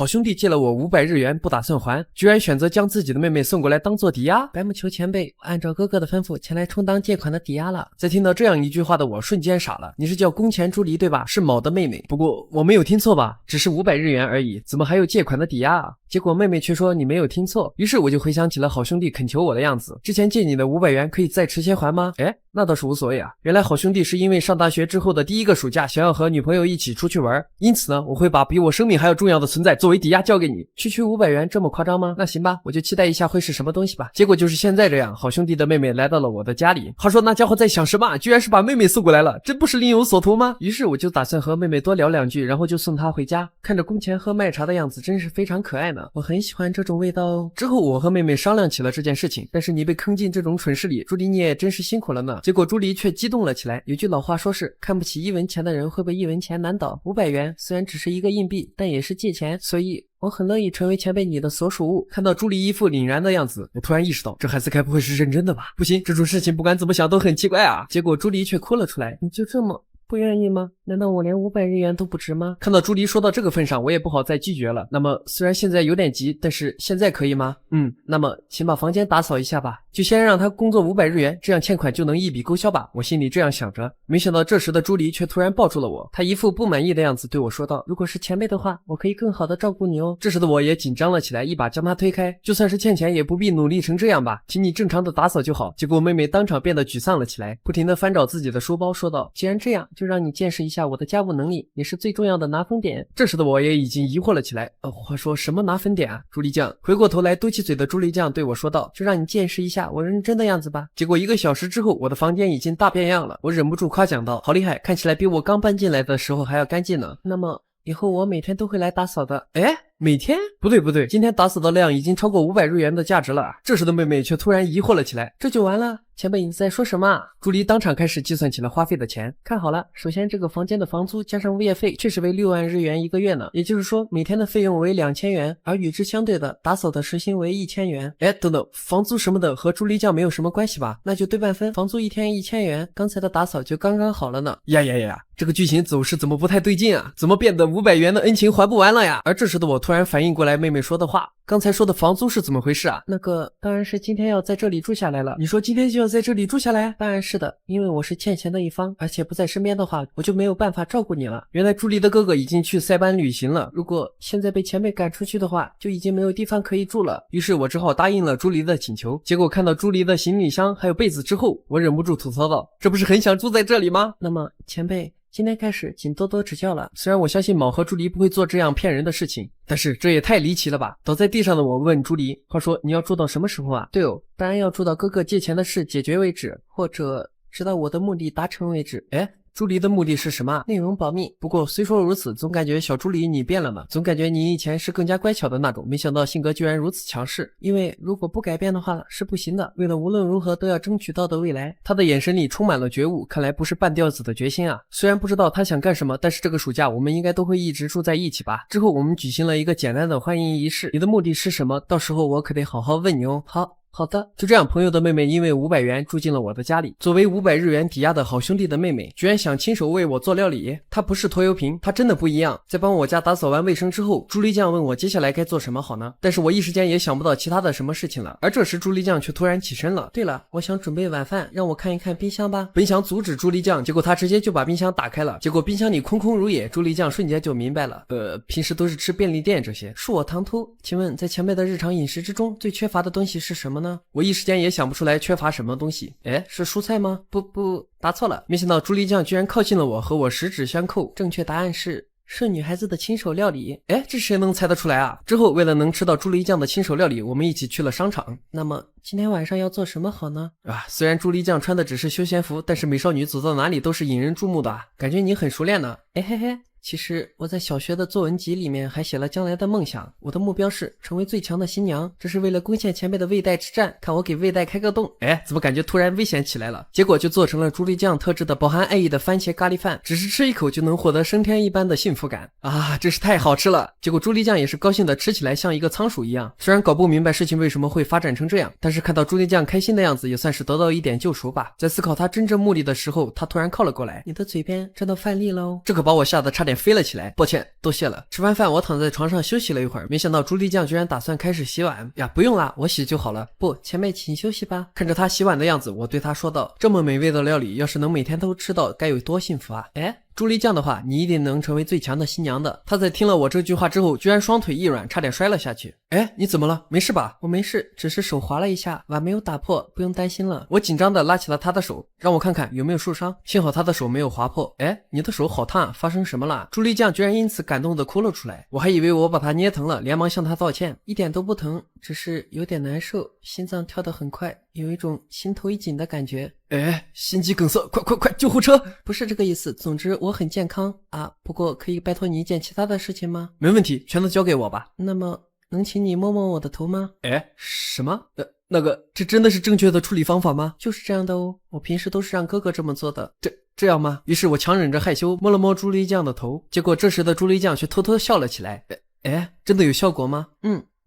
好兄弟借了我500日元不打算还，居然选择将自己的妹妹送过来当做抵押。白木求前辈，我按照哥哥的吩咐前来充当借款的抵押了。在听到这样一句话的我瞬间傻了，你是叫宫前朱梨对吧？是某的妹妹，不过我没有听错吧？只是500日元而已，怎么还有借款的抵押啊？结果妹妹却说你没有听错，于是我就回想起了好兄弟恳求我的样子，之前借你的500元可以再迟些还吗？那倒是无所谓啊。原来好兄弟是因为上大学之后的第一个暑假想要和女朋友一起出去玩，因此呢，我会把比我生命还要重要的存在作为抵押交给你。区区500元这么夸张吗？那行吧，我就期待一下会是什么东西吧。结果就是现在这样，好兄弟的妹妹来到了我的家里。话说那家伙在想什么？居然是把妹妹送过来了，真不是另有所图吗？于是我就打算和妹妹多聊两句，然后就送她回家。看着宫前喝麦茶的样子真是非常可爱呢，我很喜欢这种味道哦。之后我和妹妹商量起了这件事情，但是你被坑进这种蠢事里，朱莉你也真是辛苦了呢。结果朱莉却激动了起来，有句老话说是看不起1文钱的人会被1文钱难倒。500元虽然只是一个硬币，但也是借钱，所以我很乐意成为前辈你的所属物。看到朱莉一副凛然的样子，我突然意识到这孩子该不会是认真的吧？不行，这种事情不管怎么想都很奇怪啊。结果朱莉却哭了出来，你就这么不愿意吗？难道我连500日元都不值吗？看到朱莉说到这个份上，我也不好再拒绝了。那么虽然现在有点急，但是现在可以吗？那么请把房间打扫一下吧，就先让他工作500日元，这样欠款就能一笔勾销吧。我心里这样想着，没想到这时的朱莉却突然抱住了我，她一副不满意的样子对我说道，如果是前辈的话，我可以更好的照顾你哦。这时的我也紧张了起来，一把将她推开，就算是欠钱也不必努力成这样吧，请你正常的打扫就好。结果妹妹当场变得沮丧了起来，不停的翻找自己的书包，说道，既然这样，就让你见识一下我的家务能力，也是最重要的拿分点。这时的我也已经疑惑了起来，话说什么拿分点啊？朱莉酱回过头来嘟起嘴的朱莉酱对我说道，就让你见识一下我认真的样子吧。结果1个小时之后，我的房间已经大变样了，我忍不住夸奖道，好厉害，看起来比我刚搬进来的时候还要干净呢。那么以后我每天都会来打扫的。每天？不对，今天打扫的量已经超过500日元的价值了。这时的妹妹却突然疑惑了起来，这就完了？前辈你在说什么啊？朱莉当场开始计算起了花费的钱。看好了，首先这个房间的房租加上物业费确实为6万日元一个月呢，也就是说每天的费用为2000元，而与之相对的打扫的时薪为1000元。等等，房租什么的和朱莉酱没有什么关系吧？那就对半分，房租一天1000元，刚才的打扫就刚刚好了呢。呀，这个剧情走势怎么不太对劲啊？怎么变得500元的恩情还不完了呀？而这时的我突然反应过来妹妹说的话，刚才说的房租是怎么回事啊？那个当然是今天要在这里住下来了。你说今天就要在这里住下来？当然是的，因为我是欠钱的一方，而且不在身边的话，我就没有办法照顾你了。原来朱莉的哥哥已经去塞班旅行了，如果现在被前辈赶出去的话，就已经没有地方可以住了。于是我只好答应了朱莉的请求。结果看到朱莉的行李箱还有被子之后，我忍不住吐槽道，这不是很想住在这里吗？那么前辈，今天开始请多多指教了。虽然我相信卯和朱莉不会做这样骗人的事情，但是这也太离奇了吧。倒在地上的我问朱莉，话说你要住到什么时候啊？对哦，当然要住到哥哥借钱的事解决为止，或者直到我的目的达成为止。朱莉的目的是什么？内容保密。不过虽说如此，总感觉小朱莉你变了呢，总感觉你以前是更加乖巧的那种，没想到性格居然如此强势。因为如果不改变的话是不行的，为了无论如何都要争取到的未来。他的眼神里充满了觉悟，看来不是半吊子的决心啊。虽然不知道他想干什么，但是这个暑假我们应该都会一直住在一起吧。之后我们举行了一个简单的欢迎仪式，你的目的是什么？到时候我可得好好问你哦。好的。就这样，朋友的妹妹因为500元住进了我的家里。作为500日元抵押的好兄弟的妹妹，居然想亲手为我做料理。她不是拖油瓶，她真的不一样。在帮我家打扫完卫生之后，朱莉酱问我接下来该做什么好呢？但是我一时间也想不到其他的什么事情了。而这时朱莉酱却突然起身了。对了，我想准备晚饭，让我看一看冰箱吧。本想阻止朱莉酱，结果她直接就把冰箱打开了。结果冰箱里空空如也，朱莉酱瞬间就明白了。平时都是吃便利店这些。恕我唐突，请问在前辈的日常饮食之中最缺乏的东西是什么呢？我一时间也想不出来缺乏什么东西。是蔬菜吗？不，答错了。没想到朱莉酱居然靠近了我，和我十指相扣。正确答案是女孩子的亲手料理。这谁能猜得出来啊？之后为了能吃到朱莉酱的亲手料理，我们一起去了商场。那么今天晚上要做什么好呢？虽然朱莉酱穿的只是休闲服，但是美少女走到哪里都是引人注目的，感觉你很熟练呢。其实我在小学的作文集里面还写了将来的梦想，我的目标是成为最强的新娘，这是为了攻陷前辈的魏代之战，看我给魏代开个洞。怎么感觉突然危险起来了？结果就做成了朱莉酱特制的饱含爱意的番茄咖喱饭，只是吃一口就能获得升天一般的幸福感啊，真是太好吃了。结果朱莉酱也是高兴的吃起来像一个仓鼠一样，虽然搞不明白事情为什么会发展成这样，但是看到朱莉酱开心的样子也算是得到一点救赎吧。在思考她真正目的的时候，她突然靠了过来，你的嘴边沾到饭粒了哦。这可把我吓得差点点飞了起来。抱歉，多谢了。吃完饭我躺在床上休息了一会儿，没想到朱莉酱居然打算开始洗碗呀！不用啦，我洗就好了。不，前辈请休息吧。看着他洗碗的样子，我对他说道：这么美味的料理，要是能每天都吃到，该有多幸福啊！哎，朱莉酱的话，你一定能成为最强的新娘的。他在听了我这句话之后，居然双腿一软，差点摔了下去。哎，你怎么了？没事吧？我没事，只是手滑了一下，碗没有打破，不用担心了。我紧张的拉起了他的手，让我看看有没有受伤。幸好他的手没有划破。哎，你的手好烫，发生什么了？朱莉酱居然因此感动的哭了出来，我还以为我把他捏疼了，连忙向他道歉。一点都不疼，只是有点难受，心脏跳得很快，有一种心头一紧的感觉。哎，心肌梗塞，快，救护车！不是这个意思，总之我很健康啊。不过可以拜托你一件其他的事情吗？没问题，全都交给我吧。那么能请你摸摸我的头吗？哎，什么？那个，这真的是正确的处理方法吗？就是这样的哦，我平时都是让哥哥这么做的。这样吗？于是我强忍着害羞摸了摸朱莉酱的头，结果这时的朱莉酱却偷偷笑了起来。哎，真的有效果吗？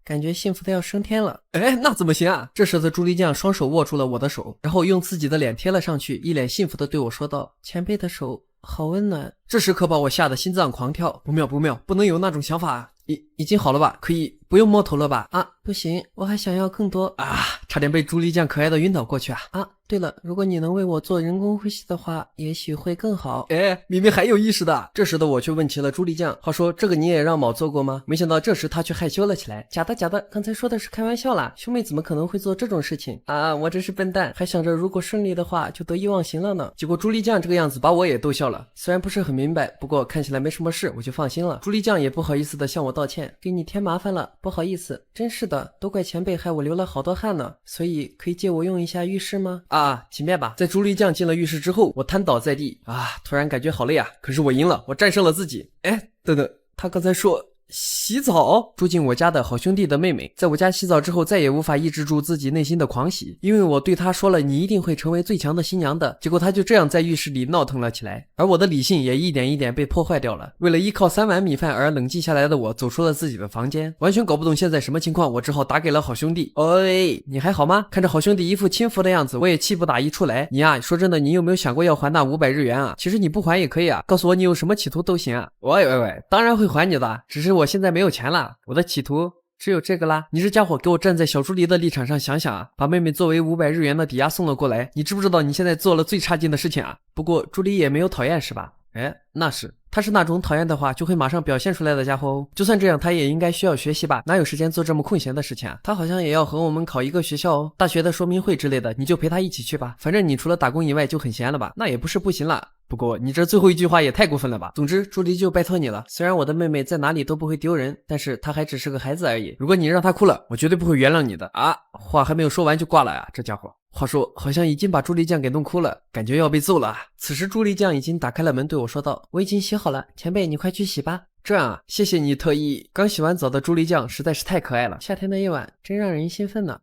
感觉幸福的要升天了。哎，那怎么行啊？这时的朱莉酱双手握住了我的手，然后用自己的脸贴了上去，一脸幸福的对我说道：前辈的手好温暖。这时可把我吓得心脏狂跳。不妙，不能有那种想法啊。已经好了吧？可以不用摸头了吧？啊，不行，我还想要更多啊！差点被朱莉酱可爱的晕倒过去啊！啊，对了，如果你能为我做人工呼吸的话，也许会更好。哎，明明还有意识的。这时的我却问起了朱莉酱，话说这个你也让卯做过吗？没想到这时他却害羞了起来。假的，刚才说的是开玩笑啦，兄妹怎么可能会做这种事情啊？我真是笨蛋，还想着如果顺利的话就得意忘形了呢。结果朱莉酱这个样子把我也逗笑了，虽然不是很明白，不过看起来没什么事，我就放心了。朱莉酱也不好意思的向我道歉，给你添麻烦了，不好意思。真是的，都怪前辈害我流了好多汗呢，所以可以借我用一下浴室吗？啊，请便吧。在朱莉酱进了浴室之后，我瘫倒在地啊，突然感觉好累啊，可是我赢了，我战胜了自己。哎，等等，他刚才说洗澡？住进我家的好兄弟的妹妹在我家洗澡之后再也无法抑制住自己内心的狂喜，因为我对她说了你一定会成为最强的新娘的，结果她就这样在浴室里闹腾了起来，而我的理性也一点一点被破坏掉了。为了依靠3碗米饭而冷静下来的我走出了自己的房间，完全搞不懂现在什么情况，我只好打给了好兄弟。喂，你还好吗？看着好兄弟一副轻浮的样子，我也气不打一处来。你啊，说真的，你有没有想过要还那500日元啊？其实你不还也可以啊，告诉我你有什么企图都行啊。喂，当然会还你的，只是我现在没有钱了，我的企图只有这个啦。你这家伙给我站在小朱莉的立场上想想啊，把妹妹作为500日元的抵押送了过来，你知不知道你现在做了最差劲的事情啊？不过朱莉也没有讨厌是吧？哎，那是，他是那种讨厌的话就会马上表现出来的家伙哦。就算这样他也应该需要学习吧，哪有时间做这么空闲的事情啊？他好像也要和我们考一个学校哦，大学的说明会之类的，你就陪他一起去吧，反正你除了打工以外就很闲了吧，那也不是不行了。不过你这最后一句话也太过分了吧。总之朱莉就拜托你了，虽然我的妹妹在哪里都不会丢人，但是她还只是个孩子而已，如果你让她哭了，我绝对不会原谅你的啊。话还没有说完就挂了呀，这家伙。话说好像已经把朱莉酱给弄哭了，感觉要被揍了。此时朱莉酱已经打开了门对我说道，我已经洗好了，前辈你快去洗吧。这样啊，谢谢你特意。刚洗完澡的朱莉酱实在是太可爱了，夏天的夜晚真让人兴奋呢。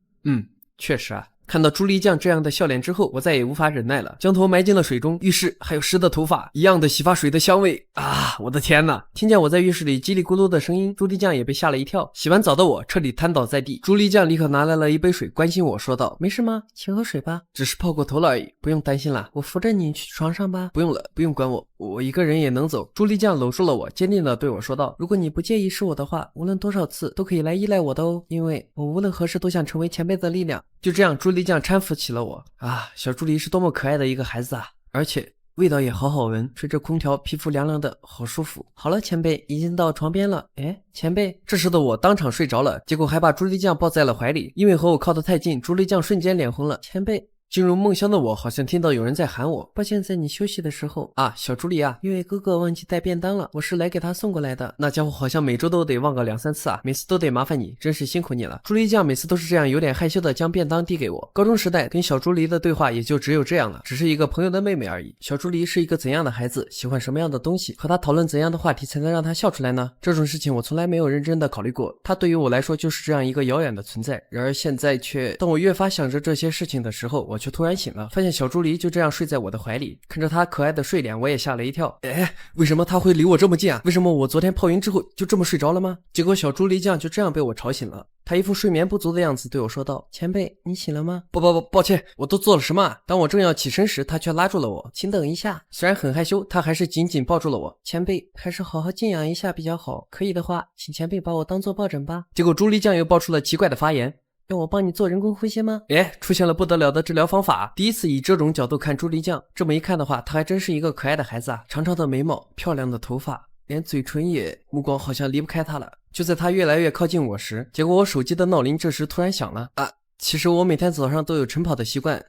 确实啊。看到朱莉酱这样的笑脸之后，我再也无法忍耐了，将头埋进了水中。浴室还有湿的头发，一样的洗发水的香味啊！我的天哪！听见我在浴室里叽里咕噜的声音，朱莉酱也被吓了一跳。洗完澡的我彻底瘫倒在地，朱莉酱立刻拿来了一杯水，关心我说道：“没事吗？请喝水吧。只是泡过头了而已，不用担心啦。我扶着你去床上吧。不用了，不用管我，我一个人也能走。”朱莉酱搂住了我，坚定地对我说道：“如果你不介意是我的话，无论多少次都可以来依赖我的哦，因为我无论何时都想成为前辈的力量。”就这样，朱莉酱搀扶起了我啊！小朱莉是多么可爱的一个孩子啊！而且味道也好好闻，吹着空调，皮肤凉凉的，好舒服。好了，前辈已经到床边了。哎，前辈，这时的我当场睡着了，结果还把朱莉酱抱在了怀里。因为和我靠得太近，朱莉酱瞬间脸红了。前辈。进入梦乡的我好像听到有人在喊我，抱歉在你休息的时候啊，小朱莉啊，因为哥哥忘记带便当了，我是来给他送过来的。那家伙好像每周都得忘个2-3次啊，每次都得麻烦你，真是辛苦你了。朱莉酱每次都是这样有点害羞的将便当递给我。高中时代跟小朱莉的对话也就只有这样了，只是一个朋友的妹妹而已。小朱莉是一个怎样的孩子，喜欢什么样的东西，和她讨论怎样的话题才能让她笑出来呢？这种事情我从来没有认真的考虑过，她对于我来说就是这样一个遥远的存在。然而现在却，当我越发想着这些事情的时候，我却突然醒了，发现小朱莉就这样睡在我的怀里，看着她可爱的睡脸，我也吓了一跳。哎，为什么她会离我这么近啊？为什么我昨天泡晕之后就这么睡着了吗？结果小朱莉酱就这样被我吵醒了。他一副睡眠不足的样子对我说道：“前辈，你醒了吗？”抱歉，我都做了什么啊？当我正要起身时，他却拉住了我。请等一下。虽然很害羞，他还是紧紧抱住了我。前辈，还是好好静养一下比较好。可以的话，请前辈把我当做抱枕吧。结果朱莉酱又爆出了奇怪的发言。要我帮你做人工呼吸吗？出现了不得了的治疗方法。第一次以这种角度看朱莉酱，这么一看的话，她还真是一个可爱的孩子啊，长长的眉毛，漂亮的头发，连嘴唇也，目光好像离不开她了。就在她越来越靠近我时，结果我手机的闹铃这时突然响了啊！其实我每天早上都有晨跑的习惯，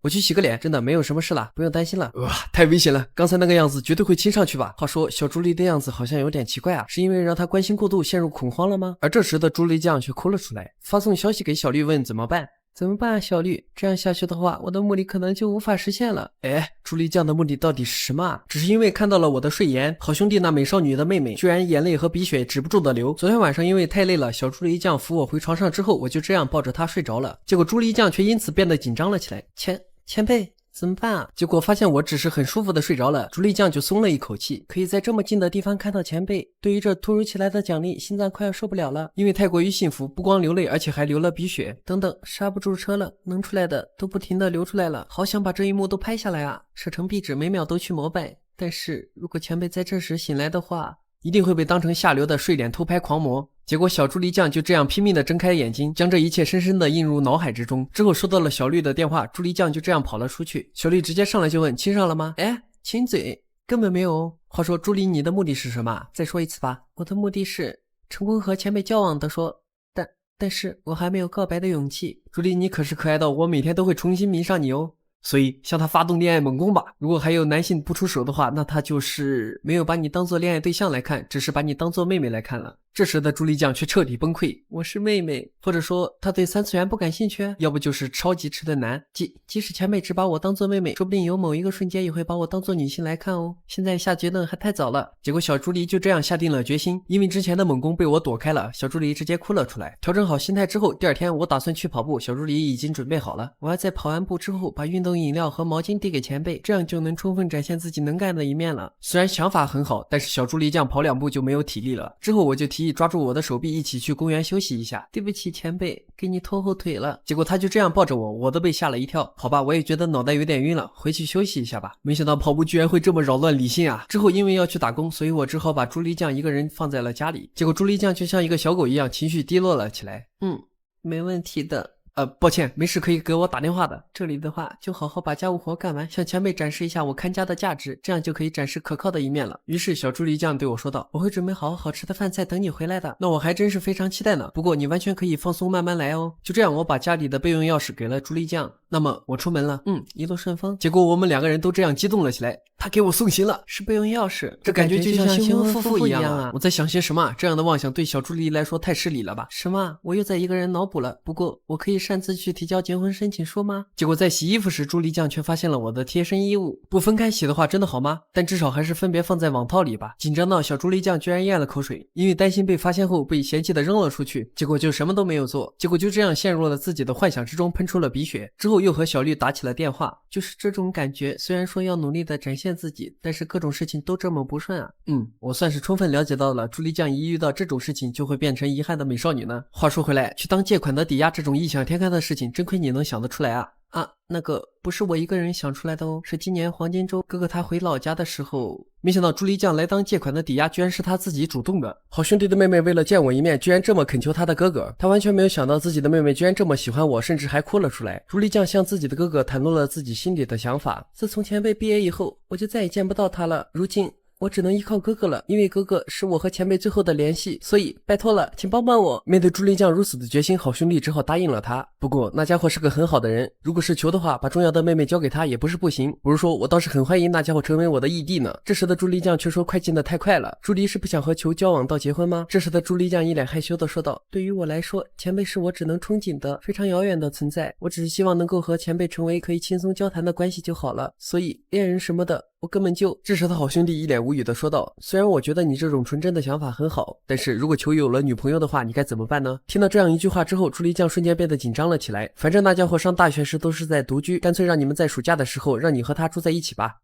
我去洗个脸，真的没有什么事了，不用担心了。哇，太危险了，刚才那个样子绝对会亲上去吧。话说小朱莉的样子好像有点奇怪啊，是因为让她关心过度陷入恐慌了吗？而这时的朱莉酱却哭了出来，发送消息给小绿问怎么办。怎么办啊，小绿？这样下去的话，我的目的可能就无法实现了。朱莉酱的目的到底是什么啊？只是因为看到了我的睡颜，好兄弟那美少女的妹妹居然眼泪和鼻血止不住的流。昨天晚上因为太累了，小朱莉酱扶我回床上之后，我就这样抱着她睡着了。结果朱莉酱却因此变得紧张了起来。前辈怎么办啊？结果发现我只是很舒服的睡着了，朱莉酱就松了一口气。可以在这么近的地方看到前辈，对于这突如其来的奖励，心脏快要受不了了。因为太过于幸福，不光流泪，而且还流了鼻血。等等，刹不住车了，能出来的都不停的流出来了，好想把这一幕都拍下来啊！设成壁纸，每秒都去膜拜。但是如果前辈在这时醒来的话，一定会被当成下流的睡脸偷拍狂魔。结果小朱莉酱就这样拼命地睁开眼睛，将这一切深深地印入脑海之中。之后收到了小绿的电话，朱莉酱就这样跑了出去。小绿直接上来就问：亲上了吗？亲嘴根本没有哦。话说朱莉，你的目的是什么？再说一次吧。我的目的是成功和前辈交往的说，但是我还没有告白的勇气。朱莉，你可是可爱到我每天都会重新迷上你哦。所以向他发动恋爱猛攻吧。如果还有男性不出手的话，那他就是没有把你当做恋爱对象来看，只是把你当做妹妹来看了。这时的朱莉酱却彻底崩溃。我是妹妹，或者说她对三次元不感兴趣，要不就是超级吃的男。即使前辈只把我当做妹妹，说不定有某一个瞬间也会把我当做女性来看哦。现在下结论还太早了。结果小朱莉就这样下定了决心，因为之前的猛攻被我躲开了，小朱莉直接哭了出来。调整好心态之后，第二天我打算去跑步，小朱莉已经准备好了。我要在跑完步之后把运动饮料和毛巾递给前辈，这样就能充分展现自己能干的一面了。虽然想法很好，但是小朱莉酱跑2步就没有体力了。之后我就提议抓住我的手臂一起去公园休息一下。对不起前辈，给你拖后腿了。结果他就这样抱着我，我都被吓了一跳。好吧，我也觉得脑袋有点晕了，回去休息一下吧。没想到跑步居然会这么扰乱理性啊！之后因为要去打工，所以我只好把朱莉酱一个人放在了家里。结果朱莉酱就像一个小狗一样，情绪低落了起来。没问题的。抱歉，没事可以给我打电话的。这里的话，就好好把家务活干完，向前辈展示一下我看家的价值，这样就可以展示可靠的一面了。于是小朱莉酱对我说道：“我会准备好好吃的饭菜等你回来的。”那我还真是非常期待呢。不过你完全可以放松慢慢来哦。就这样，我把家里的备用钥匙给了朱莉酱。那么我出门了，一路顺风。结果我们2个人都这样激动了起来。他给我送行了，是备用钥匙，这感觉就像新婚夫妇一样啊！我在想些什么？这样的妄想对小朱莉来说太失礼了吧？什么？我又在一个人脑补了。不过我可以擅自去提交结婚申请书吗？结果在洗衣服时，朱莉酱却发现了我的贴身衣物。不分开洗的话，真的好吗？但至少还是分别放在网套里吧。紧张到小朱莉酱居然咽了口水，因为担心被发现后被嫌弃的扔了出去，结果就什么都没有做。结果就这样陷入了自己的幻想之中，喷出了鼻血。之后又和小绿打起了电话，就是这种感觉。虽然说要努力的展现自己，但是各种事情都这么不顺啊。我算是充分了解到了朱莉酱一遇到这种事情就会变成遗憾的美少女呢。话说回来，去当借款的抵押这种异想天开的事情，真亏你能想得出来啊。那个不是我一个人想出来的哦，是今年黄金周哥哥他回老家的时候，没想到朱莉酱来当借款的抵押居然是他自己主动的。好兄弟的妹妹为了见我一面，居然这么恳求他的哥哥。他完全没有想到自己的妹妹居然这么喜欢我，甚至还哭了出来。朱莉酱向自己的哥哥袒露了自己心里的想法。自从前辈毕业以后，我就再也见不到他了。如今我只能依靠哥哥了，因为哥哥是我和前辈最后的联系，所以拜托了，请帮帮我。面对朱莉酱如此的决心，好兄弟只好答应了他。不过那家伙是个很好的人，如果是求的话，把重要的妹妹交给他也不是不行。不是说我倒是很欢迎那家伙成为我的义弟呢。这时的朱莉酱却说快进得太快了，朱莉是不想和球交往到结婚吗？这时的朱莉酱一脸害羞的说道：对于我来说，前辈是我只能憧憬的非常遥远的存在，我只是希望能够和前辈成为可以轻松交谈的关系就好了，所以恋人什么的我根本就……这时的好兄弟一脸无语的说道：虽然我觉得你这种纯真的想法很好，但是如果球有了女朋友的话，你该怎么办呢？听到这样一句话之后，朱莉酱瞬间变得紧张了起来。反正那家伙上大学时都是在独居，干脆让你们在暑假的时候让你和他住在一起吧。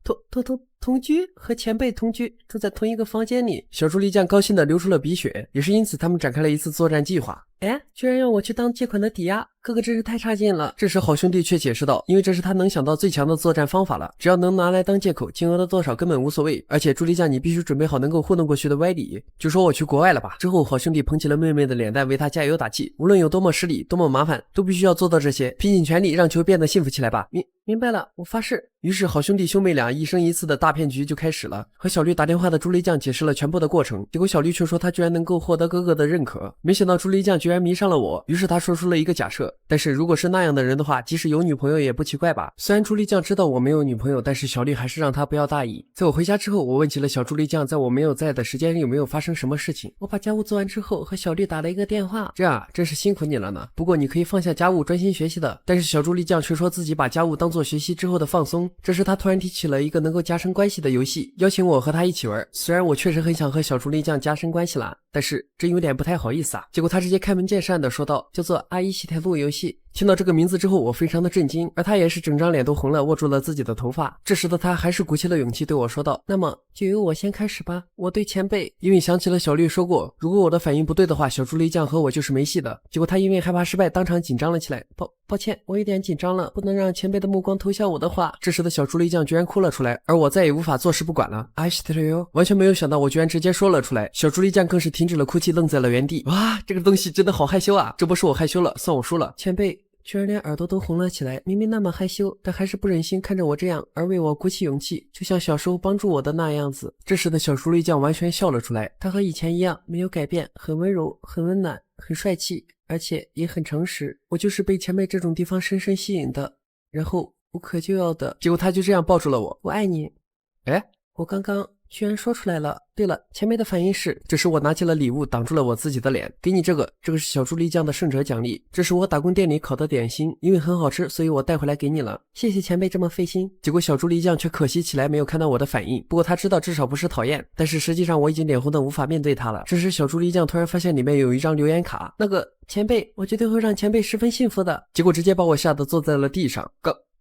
同居，和前辈同居，住在同一个房间里。小助力酱高兴地流出了鼻血，也是因此他们展开了一次作战计划。哎，居然让我去当借款的抵押，哥哥真是太差劲了。这时好兄弟却解释道，因为这是他能想到最强的作战方法了，只要能拿来当借口，金额的多少根本无所谓。而且助力酱你必须准备好能够糊弄过去的歪理，就说我去国外了吧。之后好兄弟捧起了妹妹的脸蛋，为她加油打气，无论有多么失礼，多么麻烦，都必须要做到这些，拼尽全力让球变得幸福起来吧。明白了，我发誓。于是好兄弟兄妹俩一生一次的大骗局就开始了。和小绿打电话的助力酱解释了全部的过程，结果小绿却说他居然能够获得哥哥的认可，没想到助力酱居然迷上了我。于是他说出了一个假设，但是如果是那样的人的话，即使有女朋友也不奇怪吧。虽然助力酱知道我没有女朋友，但是小绿还是让他不要大意。在我回家之后，我问起了小助力酱在我没有在的时间有没有发生什么事情。我把家务做完之后和小绿打了一个电话。这样啊，真是辛苦你了呢。不过你可以放下家务专心学习的。但是小助力酱却说自己把家务当做学习之后的放松。这时他突然提起了一个能够加深关系的游戏，邀请我和他一起玩。虽然我确实很想和小助力酱加深关系啦，但是真有点不太好意思啊。结果他直接开门见山的说道，叫做阿姨洗台路游戏。听到这个名字之后，我非常的震惊，而他也是整张脸都红了，握住了自己的头发。这时的他还是鼓起了勇气对我说道，那么就由我先开始吧。我对前辈，因为想起了小绿说过，如果我的反应不对的话，小助力酱和我就是没戏的。结果他因为害怕失败，当场紧张了起来。抱歉，我有点紧张了，不能让前辈的目光投向我的话。这时的小助力酱居然哭了出来，而我再也无法坐视不管了。I still you， 完全没有想到我居然直接说了出来，小助力酱更是停止了哭泣，愣在了原地。哇，这个东西真的好害羞啊！这不是我害羞了，算我输了。前辈居然连耳朵都红了起来，明明那么害羞，但还是不忍心看着我这样，而为我鼓起勇气，就像小时候帮助我的那样子。这时的小助力酱完全笑了出来，他和以前一样，没有改变，很温柔，很温暖，很帅气，而且也很诚实。我就是被前辈这种地方深深吸引的，然后无可救药的。结果他就这样抱住了我。我爱你。哎，我刚刚居然说出来了。对了，前辈的反应是，这时我拿起了礼物挡住了我自己的脸，给你这个是小助力酱的胜者奖励，这是我打工店里烤的点心，因为很好吃，所以我带回来给你了。谢谢前辈这么费心。结果小助力酱却可惜起来没有看到我的反应，不过他知道至少不是讨厌，但是实际上我已经脸红的无法面对他了。这时小助力酱突然发现里面有一张留言卡，那个前辈，我绝对会让前辈十分幸福的。结果直接把我吓得坐在了地上。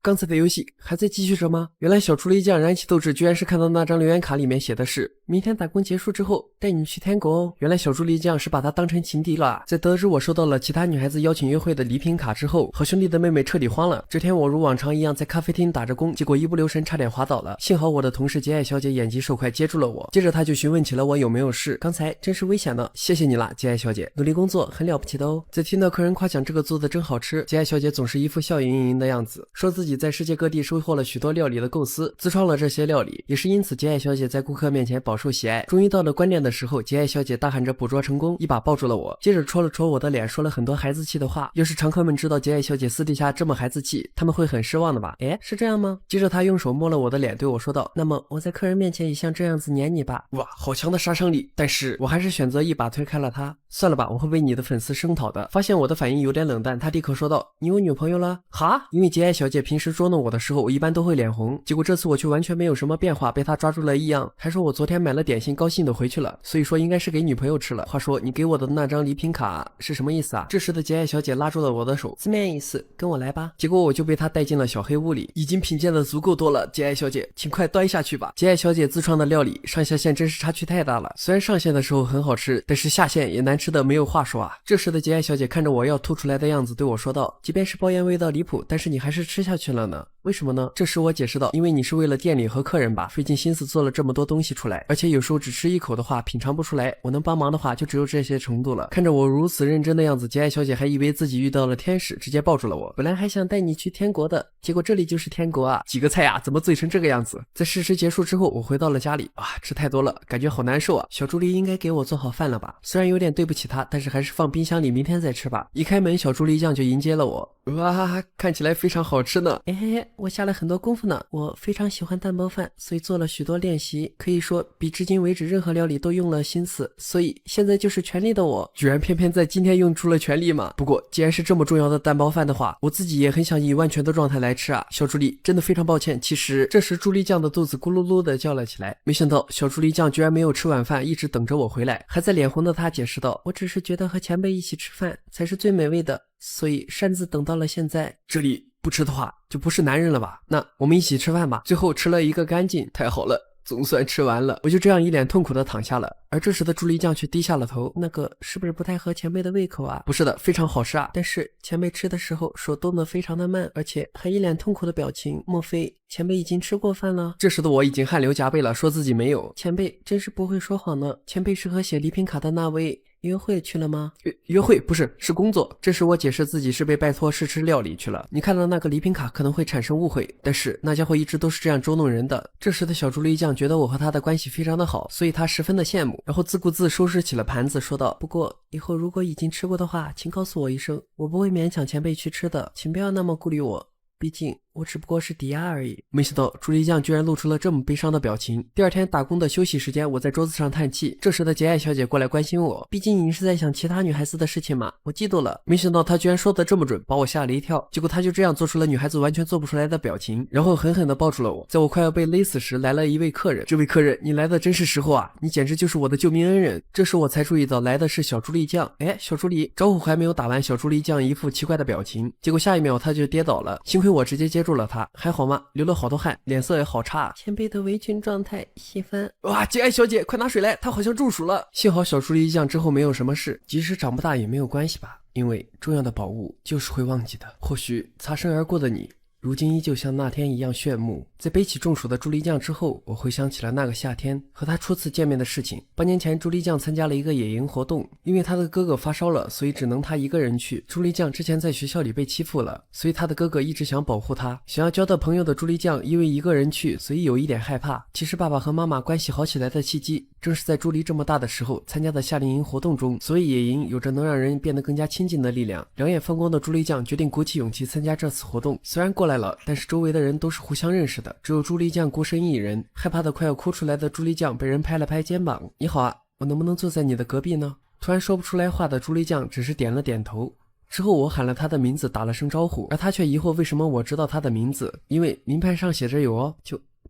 刚才的游戏还在继续着吗？原来小助力酱燃起斗志，居然是看到那张留言卡里面写的是明天打工结束之后带你去天国哦。原来小助力酱是把他当成情敌了。在得知我收到了其他女孩子邀请约会的礼品卡之后，好兄弟的妹妹彻底慌了。这天我如往常一样在咖啡厅打着工，结果一不留神差点滑倒了，幸好我的同事杰爱小姐眼疾手快接住了我，接着她就询问起了我有没有事，刚才真是危险呢。谢谢你啦，杰爱小姐，努力工作很了不起的哦。在听到客人夸奖这个做的真好吃，杰爱小姐总是一副笑盈盈的样子，说自己在世界各地收获了许多料理的构思，自创了这些料理，也是因此杰爱小姐在顾客面前饱受喜爱。终于到了关键的时候，杰爱小姐大喊着捕捉成功，一把抱住了我，接着戳了戳我的脸，说了很多孩子气的话。要是常客们知道杰爱小姐私底下这么孩子气，他们会很失望的吧？哎，是这样吗？接着她用手摸了我的脸，对我说道，那么我在客人面前也像这样子黏你吧。哇，好强的杀伤力，但是我还是选择一把推开了她。算了吧，我会为你的粉丝声讨的。发现我的反应有点冷淡，她立刻说道，你有女朋友了？哈？因为杰爱小姐平时捉弄我的时候，我一般都会脸红，结果这次我却完全没有什么变化，被她抓住了异样，还说我昨天买了点心，高兴的回去了，所以说应该是给女朋友吃了。话说你给我的那张礼品卡是什么意思啊？这时的杰爱小姐拉住了我的手，字面意思，跟我来吧。结果我就被她带进了小黑屋里，已经品鉴的足够多了，杰爱小姐请快端下去吧。杰爱小姐自创的料理上下线真是差距太大了，虽然上线的时候很好吃，但是下线也难吃的没有话说啊。这时的杰爱小姐看着我要吐出来的样子对我说道，即便是包烟味道离谱，但是你还是吃下去了呢，为什么呢？这时我解释道，因为你是为了店里和客人吧，费尽心思做了这么多东西出来，而且有时候只吃一口的话品尝不出来，我能帮忙的话就只有这些程度了。看着我如此认真的样子，杰爱小姐还以为自己遇到了天使，直接抱住了我。本来还想带你去天国的，结果这里就是天国啊！几个菜啊，怎么醉成这个样子？在试吃结束之后，我回到了家里啊，吃太多了，感觉好难受啊。小助理应该给我做好饭了吧？虽然有点对不起他，但是还是放冰箱里，明天再吃吧。一开门，小助理酱就迎接了我。哇，看起来非常好吃呢。嘿嘿，我下了很多功夫呢。我非常喜欢蛋包饭，所以做了许多练习，可以说比至今为止任何料理都用了心思，所以现在就是全力的我。居然偏偏在今天用出了全力嘛。不过既然是这么重要的蛋包饭的话，我自己也很想以万全的状态来吃啊。小助理真的非常抱歉，其实这时助力酱的肚子咕噜噜的叫了起来，没想到小助力酱居然没有吃晚饭，一直等着我回来。还在脸红的他解释道，我只是觉得和前辈一起吃饭才是最美味的，所以擅自等到了现在。这里不吃的话就不是男人了吧？那我们一起吃饭吧。最后吃了一个干净，太好了。总算吃完了。我就这样一脸痛苦的躺下了，而这时的朱莉酱却低下了头。那个是不是不太合前辈的胃口啊？不是的，非常好吃啊。但是前辈吃的时候手动得非常的慢，而且还一脸痛苦的表情，莫非前辈已经吃过饭了？这时的我已经汗流浃背了，说自己没有。前辈真是不会说谎呢。前辈是和写礼品卡的那位约会去了吗？约会不是，是工作。这时我解释自己是被拜托试吃料理去了。你看到那个礼品卡可能会产生误会，但是那家伙一直都是这样捉弄人的。这时的小朱莉酱觉得我和他的关系非常的好，所以他十分的羡慕，然后自顾自收拾起了盘子，说道：不过以后如果已经吃过的话，请告诉我一声，我不会勉强前辈去吃的，请不要那么顾虑我，毕竟我只不过是抵押而已。没想到朱莉酱居然露出了这么悲伤的表情。第二天打工的休息时间，我在桌子上叹气。这时的洁爱小姐过来关心我，毕竟你是在想其他女孩子的事情嘛，我嫉妒了。没想到她居然说的这么准，把我吓了一跳。结果她就这样做出了女孩子完全做不出来的表情，然后狠狠地抱住了我。在我快要被勒死时，来了一位客人。这位客人，你来的真是时候啊，你简直就是我的救命恩人。这时我才注意到来的是小朱莉酱。哎，小朱莉，招呼还没有打完，小朱莉酱一副奇怪的表情，结果下一秒她就跌倒了。幸亏我直接接住了她，还好吗？流了好多汗，脸色也好差。前辈的围裙状态喜欢。哇，洁爱小姐，快拿水来，她好像中暑了。幸好小朱莉酱之后没有什么事，即使长不大也没有关系吧，因为重要的宝物就是会忘记的。或许擦身而过的你，如今依旧像那天一样炫目。在背起中暑的朱莉酱之后，我回想起了那个夏天和她初次见面的事情。8年前，朱莉酱参加了一个野营活动，因为她的哥哥发烧了，所以只能她一个人去。朱莉酱之前在学校里被欺负了，所以她的哥哥一直想保护她。想要交到朋友的朱莉酱因为一个人去，所以有一点害怕。其实爸爸和妈妈关系好起来的契机，正是在朱莉这么大的时候参加的夏令营活动中。所以野营有着能让人变得更加亲近的力量。两眼放光的朱莉酱决定鼓起勇气参加这次活动。虽然过来了，但是周围的人都是互相认识的，只有朱莉酱孤身一人。害怕的快要哭出来的朱莉酱被人拍了拍肩膀：你好啊，我能不能坐在你的隔壁呢？突然说不出来话的朱莉酱只是点了点头。之后我喊了她的名字，打了声招呼，而她却疑惑为什么我知道她的名字，因为名牌上写着有哦，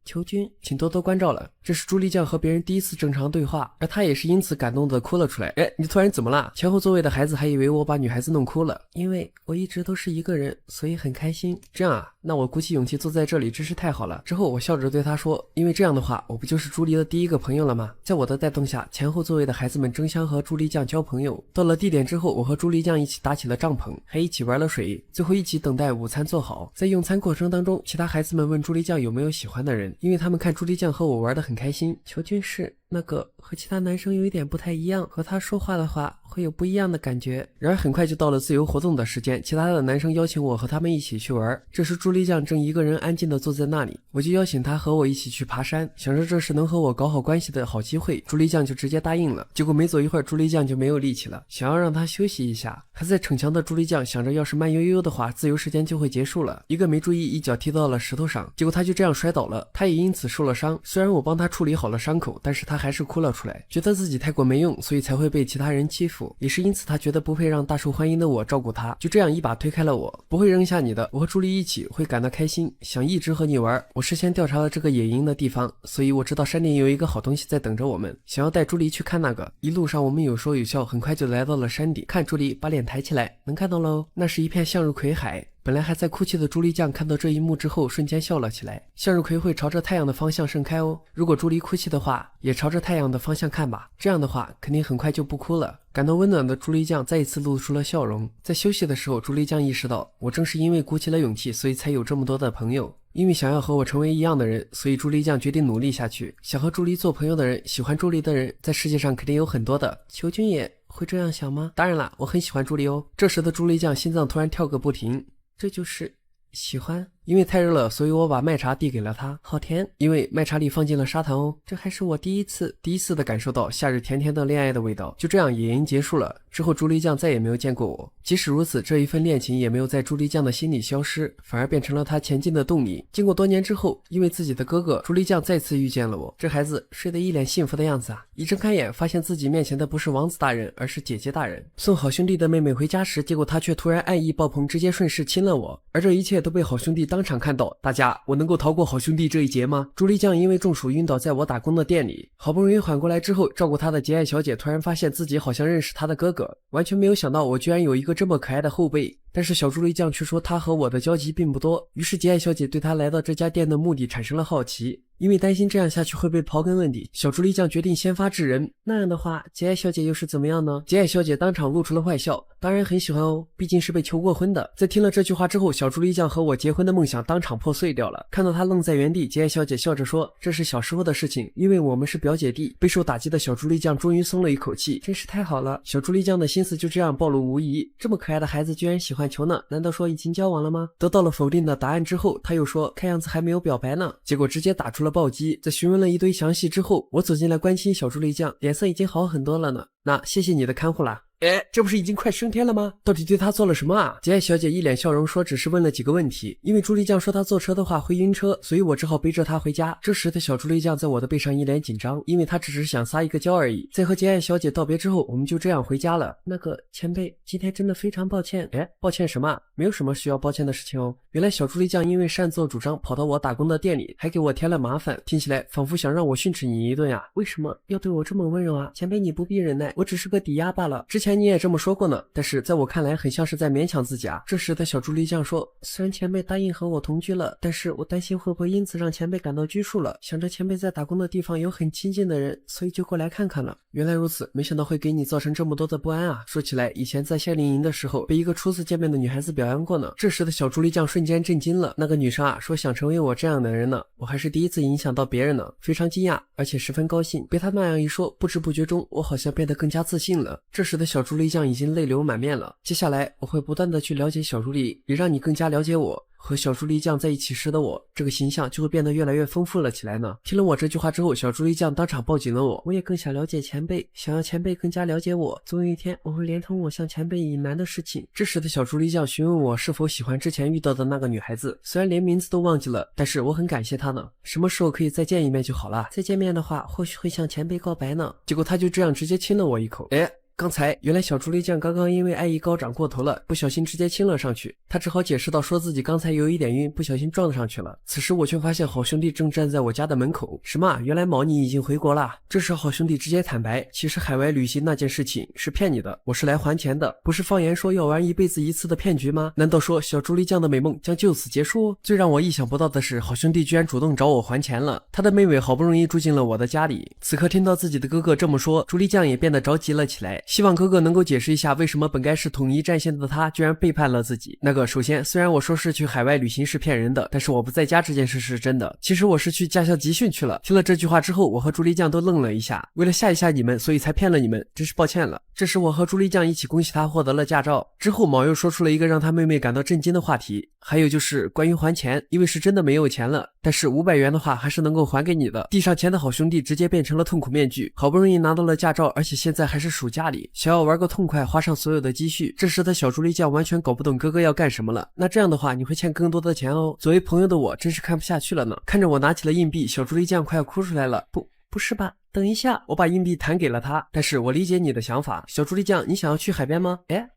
求君，请多多关照了。这是朱莉酱和别人第一次正常对话，而她也是因此感动的哭了出来。哎，你突然怎么了？前后座位的孩子还以为我把女孩子弄哭了。因为我一直都是一个人，所以很开心。这样啊，那我鼓起勇气坐在这里真是太好了。之后我笑着对她说，因为这样的话，我不就是朱莉的第一个朋友了吗？在我的带动下，前后座位的孩子们争相和朱莉酱交朋友。到了地点之后，我和朱莉酱一起搭起了帐篷，还一起玩了水，最后一起等待午餐做好。在用餐过程当中，其他孩子们问朱莉酱有没有喜欢的人，因为他们看朱莉酱和我玩得很开心。求君是那个和其他男生有一点不太一样，和他说话的话会有不一样的感觉。然而很快就到了自由活动的时间，其他的男生邀请我和他们一起去玩。这时朱莉酱正一个人安静地坐在那里，我就邀请她和我一起去爬山，想着这是能和我搞好关系的好机会。朱莉酱就直接答应了。结果没走一会儿，朱莉酱就没有力气了，想要让她休息一下。还在逞强的朱莉酱想着要是慢悠悠的话，自由时间就会结束了，一个没注意一脚踢到了石头上，结果她就这样摔倒了，她也因此受了伤。虽然我帮她处理好了伤口，但是她还是哭了出来，觉得自己太过没用，所以才会被其他人欺负，也是因此她觉得不配让大受欢迎的我照顾她，就这样一把推开了我。不会扔下你的，我和朱莉一起会感到开心，想一直和你玩。我事先调查了这个野营的地方，所以我知道山顶有一个好东西在等着我们，想要带朱莉去看那个。一路上我们有说有笑，很快就来到了山顶。看朱莉把脸抬起来，能看到喽，那是一片向日葵海。本来还在哭泣的朱莉酱看到这一幕之后瞬间笑了起来。向日葵会朝着太阳的方向盛开哦，如果朱莉哭泣的话，也朝着太阳的方向看吧，这样的话肯定很快就不哭了。感到温暖的朱莉酱再一次露出了笑容。在休息的时候，朱莉酱意识到我正是因为鼓起了勇气，所以才有这么多的朋友。因为想要和我成为一样的人，所以朱莉酱决定努力下去。想和朱莉做朋友的人，喜欢朱莉的人，在世界上肯定有很多的。求君也会这样想吗？当然啦，我很喜欢朱莉哦。这时的朱莉酱心脏突然跳个不停。这就是喜欢。因为太热了，所以我把麦茶递给了她。好甜，因为麦茶里放进了砂糖哦。这还是我第一次的感受到夏日甜甜的恋爱的味道。就这样野营结束了之后，朱莉酱再也没有见过我。即使如此，这一份恋情也没有在朱莉酱的心里消失，反而变成了她前进的动力。经过多年之后，因为自己的哥哥，朱莉酱再次遇见了我。这孩子睡得一脸幸福的样子啊！一睁开眼，发现自己面前的不是王子大人，而是姐姐大人。送好兄弟的妹妹回家时，结果他却突然爱意爆棚，直接顺势亲了我。而这一切都被好兄弟当场看到。大家，我能够逃过好兄弟这一劫吗？朱莉酱因为中暑晕倒在我打工的店里，好不容易缓过来之后，照顾她的洁爱小姐突然发现自己好像认识她的哥哥，完全没有想到我居然有一个这么可爱的后辈。但是小猪狸酱却说他和我的交集并不多，于是吉爱小姐对他来到这家店的目的产生了好奇。因为担心这样下去会被刨根问底，小猪狸酱决定先发制人。那样的话，吉爱小姐又是怎么样呢？吉爱小姐当场露出了坏笑，当然很喜欢哦，毕竟是被求过婚的。在听了这句话之后，小猪狸酱和我结婚的梦想当场破碎掉了。看到他愣在原地，吉爱小姐笑着说：“这是小时候的事情，因为我们是表姐弟。”备受打击的小猪狸酱终于松了一口气，真是太好了。小猪狸酱的心思就这样暴露无遗。这么可爱的孩子居然喜欢球呢？难道说已经交往了吗？得到了否定的答案之后，他又说：“看样子还没有表白呢。”结果直接打出了暴击。在询问了一堆详细之后，我走进来关心小猪狸酱，脸色已经好很多了呢。那谢谢你的看护啦。哎，这不是已经快升天了吗？到底对他做了什么啊？吉爱小姐一脸笑容说只是问了几个问题，因为猪狸酱说他坐车的话会晕车，所以我只好背着他回家。这时的小猪狸酱在我的背上一脸紧张，因为他只是想撒一个娇而已。在和吉爱小姐道别之后，我们就这样回家了。那个前辈，今天真的非常抱歉。哎，抱歉什么？没有什么需要抱歉的事情哦。原来小猪狸酱因为擅作主张跑到我打工的店里，还给我添了麻烦，听起来仿佛想让我训斥你一顿啊。为什么要对我这么温柔啊？前辈你不必忍耐，我只是个抵押罢了。之前你也这么说过呢，但是在我看来很像是在勉强自己啊。这时的小猪狸酱说，虽然前辈答应和我同居了，但是我担心会不会因此让前辈感到拘束了，想着前辈在打工的地方有很亲近的人，所以就过来看看了。原来如此，没想到会给你造成这么多的不安啊。说起来，以前在夏令营的时候被一个初次见面的女孩子表扬过呢。这时的小猪狸酱瞬间震惊了，那个女生啊说想成为我这样的人呢，我还是第一次影响到别人呢，非常惊讶，而且十分高兴。被她那样一说，不知不觉中我好像变得更加自信了。这时的小猪狸酱已经泪流满面了。接下来我会不断的去了解小猪狸，也让你更加了解我。和小猪狸酱在一起时的我，这个形象就会变得越来越丰富了起来呢。听了我这句话之后，小猪狸酱当场抱紧了我。我也更想了解前辈，想要前辈更加了解我，总有一天我会连同我向前辈隐瞒的事情。这时的小猪狸酱询问我是否喜欢之前遇到的那个女孩子，虽然连名字都忘记了，但是我很感谢她呢。什么时候可以再见一面就好了？再见面的话，或许会向前辈告白呢。结果他就这样直接亲了我一口。哎，刚才原来小猪狸酱刚刚因为爱意高涨过头了，不小心直接亲了上去，他只好解释到说自己刚才有一点晕，不小心撞上去了。此时我却发现好兄弟正站在我家的门口。什么？原来毛你已经回国了？这时好兄弟直接坦白，其实海外旅行那件事情是骗你的，我是来还钱的，不是放言说要玩一辈子一次的骗局吗？难道说小猪狸酱的美梦将就此结束？最让我意想不到的是，好兄弟居然主动找我还钱了。他的妹妹好不容易住进了我的家里，此刻听到自己的哥哥这么说，猪狸酱也变得着急了起来，希望哥哥能够解释一下为什么本该是统一战线的他居然背叛了自己。首先虽然我说是去海外旅行是骗人的，但是我不在家这件事是真的，其实我是去驾校集训去了。听了这句话之后，我和猪狸酱都愣了一下，为了吓一吓你们，所以才骗了你们，真是抱歉了。这时我和猪狸酱一起恭喜他获得了驾照。之后毛又说出了一个让他妹妹感到震惊的话题，还有就是关于还钱，因为是真的没有钱了，但是500元的话还是能够还给你的。递上钱的好兄弟直接变成了痛苦面具，好不容易拿到了驾照，而且现在还是暑假里，想要玩个痛快，花上所有的积蓄。这时的小猪狸酱完全搞不懂哥哥要干什么了。那这样的话你会欠更多的钱哦。作为朋友的我真是看不下去了呢，看着我拿起了硬币，小猪狸酱快要哭出来了。不是吧？等一下，我把硬币弹给了他，但是我理解你的想法。小猪狸酱，你想要去海边吗？哎，